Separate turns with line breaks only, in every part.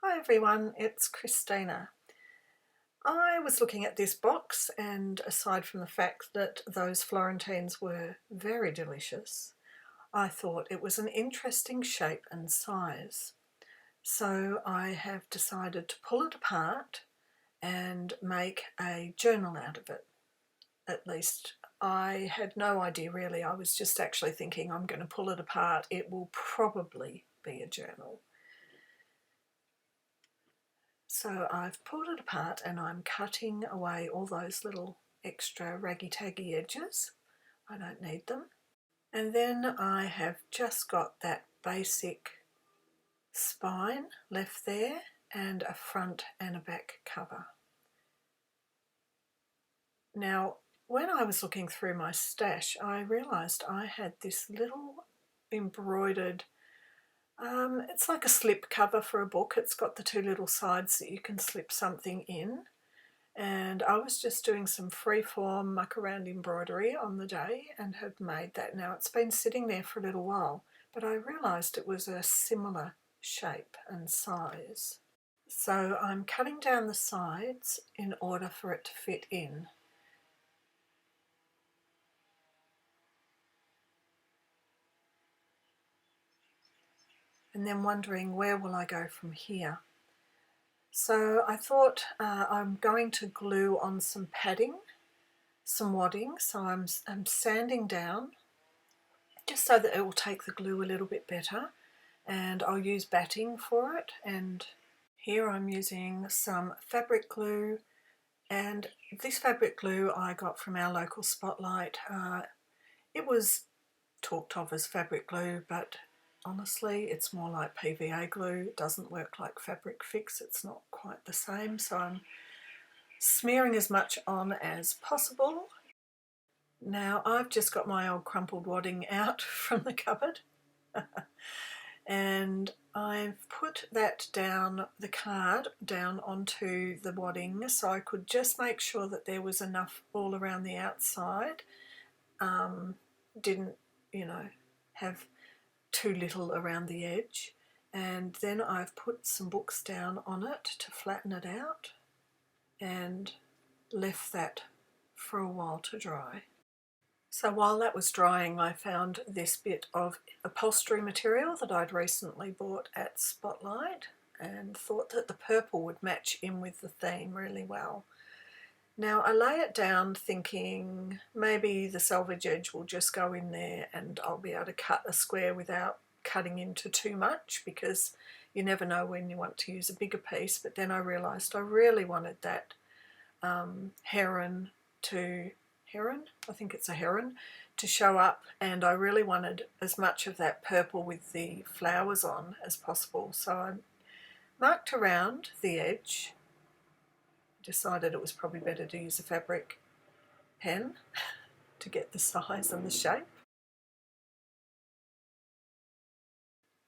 Hi everyone, it's Christina. I was looking at this box, and aside from the fact that those Florentines were very delicious, I thought it was an interesting shape and size. So I have decided to pull it apart and make a journal out of it. At least I had no idea really. I was just actually thinking I'm going to pull it apart. It will probably be a journal. So I've pulled it apart and I'm cutting away all those little extra raggy-taggy edges. I don't need them. And then I have just got that basic spine left there and a front and a back cover. Now, when I was looking through my stash, I realised I had this little embroidered it's like a slip cover for a book. It's got the two little sides that you can slip something in. And I was just doing some freeform muck around embroidery on the day and had made that. Now it's been sitting there for a little while, but I realised it was a similar shape and size. So I'm cutting down the sides in order for it to fit in. And then wondering, where will I go from here? So I thought I'm going to glue on some padding, some wadding. So I'm sanding down just so that it will take the glue a little bit better, and I'll use batting for it. And here I'm using some fabric glue, and this fabric glue I got from our local Spotlight. It was talked of as fabric glue, but honestly it's more like PVA glue. It doesn't work like Fabric Fix, it's not quite the same, so I'm smearing as much on as possible. Now I've just got my old crumpled wadding out from the cupboard and I've put that down, the card down onto the wadding, so I could just make sure that there was enough all around the outside. Didn't, have too little around the edge. And then I've put some books down on it to flatten it out and left that for a while to dry. So while that was drying, I found this bit of upholstery material that I'd recently bought at Spotlight and thought that the purple would match in with the theme really well. Now I lay it down thinking maybe the selvage edge will just go in there and I'll be able to cut a square without cutting into too much, because you never know when you want to use a bigger piece. But then I realised I really wanted that heron, I think it's a heron, to show up, and I really wanted as much of that purple with the flowers on as possible. So I marked around the edge, decided it was probably better to use a fabric pen to get the size and the shape,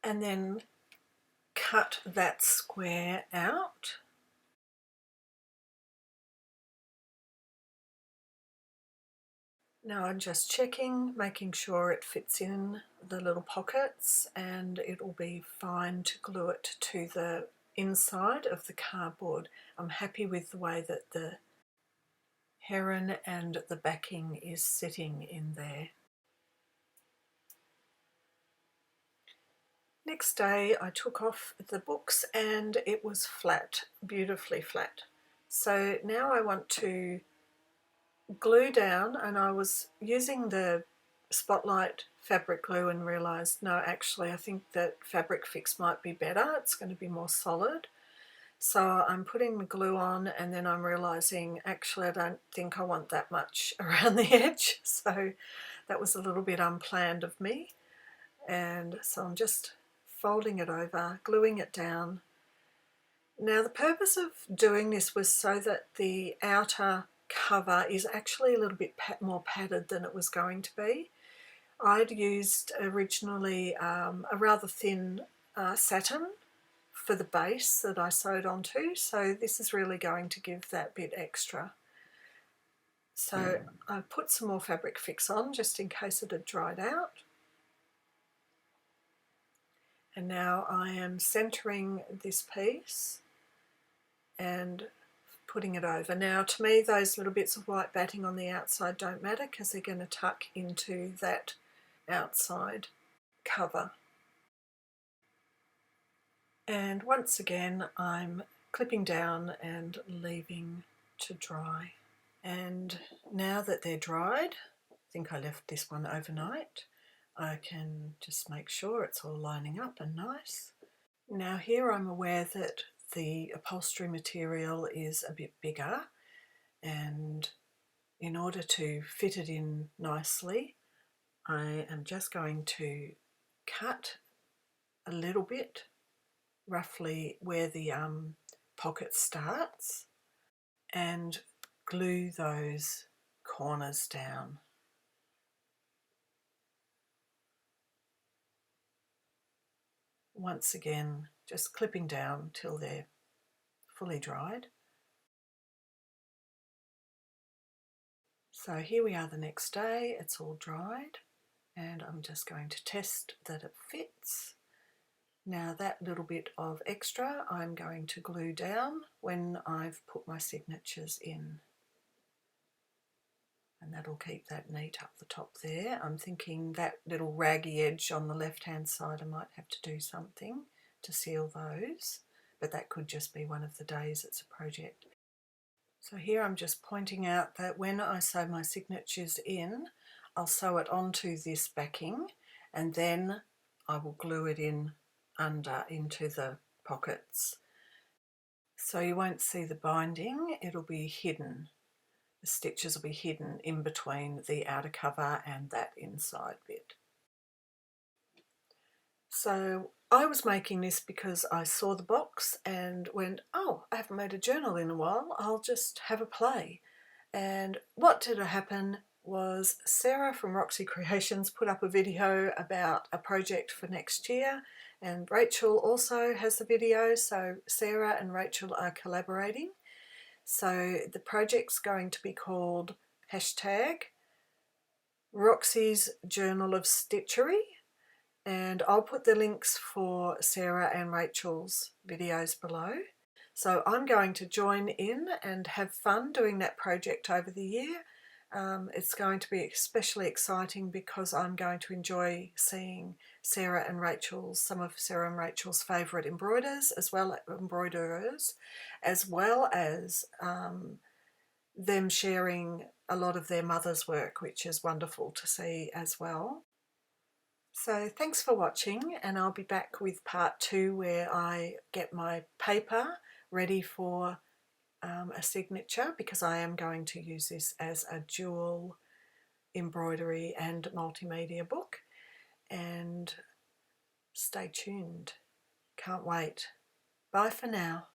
and then cut that square out. Now I'm just checking, making sure it fits in the little pockets, and it will be fine to glue it to the inside of the cardboard. I'm happy with the way that the heron and the backing is sitting in there. Next day I took off the books and it was flat, beautifully flat. So now I want to glue down, and I was using the Spotlight fabric glue and realised, no, actually I think that Fabric Fix might be better. It's going to be more solid. So I'm putting the glue on, and then I'm realising actually I don't think I want that much around the edge. So that was a little bit unplanned of me. And so I'm just folding it over, gluing it down. Now the purpose of doing this was so that the outer cover is actually a little bit more padded than it was going to be. I'd used originally a rather thin satin for the base that I sewed onto, so this is really going to give that bit extra. So I put some more Fabric Fix on just in case it had dried out, And now I am centering this piece and putting it over. Now to me those little bits of white batting on the outside don't matter because they're going to tuck into that outside cover. And once again I'm clipping down and leaving to dry. And now that they're dried, I think I left this one overnight, I can just make sure it's all lining up and nice. Now here I'm aware that the upholstery material is a bit bigger, and in order to fit it in nicely I am just going to cut a little bit roughly where the pocket starts and glue those corners down. Once again, just clipping down till they're fully dried. So here we are the next day, it's all dried, and I'm just going to test that it fits. Now that little bit of extra I'm going to glue down when I've put my signatures in. And that'll keep that neat up the top there. I'm thinking that little raggy edge on the left hand side I might have to do something to seal those, but that could just be one of the days it's a project. So here I'm just pointing out that when I sew my signatures in, I'll sew it onto this backing and then I will glue it in under into the pockets. So you won't see the binding, it'll be hidden. The stitches will be hidden in between the outer cover and that inside bit. So I was making this because I saw the box and went, oh, I haven't made a journal in a while, I'll just have a play. And what did happen was Sarah from Roxy Creations put up a video about a project for next year, and Rachel also has the video, so Sarah and Rachel are collaborating. So the project's going to be called #Roxy's Journal of Stitchery, and I'll put the links for Sarah and Rachel's videos below. So I'm going to join in and have fun doing that project over the year. It's going to be especially exciting because I'm going to enjoy seeing some of Sarah and Rachel's favourite embroiderers, as well as them sharing a lot of their mother's work, which is wonderful to see as well. So thanks for watching, and I'll be back with part 2 where I get my paper ready for a signature, because I am going to use this as a dual embroidery and multimedia book. And stay tuned. Can't wait. Bye for now.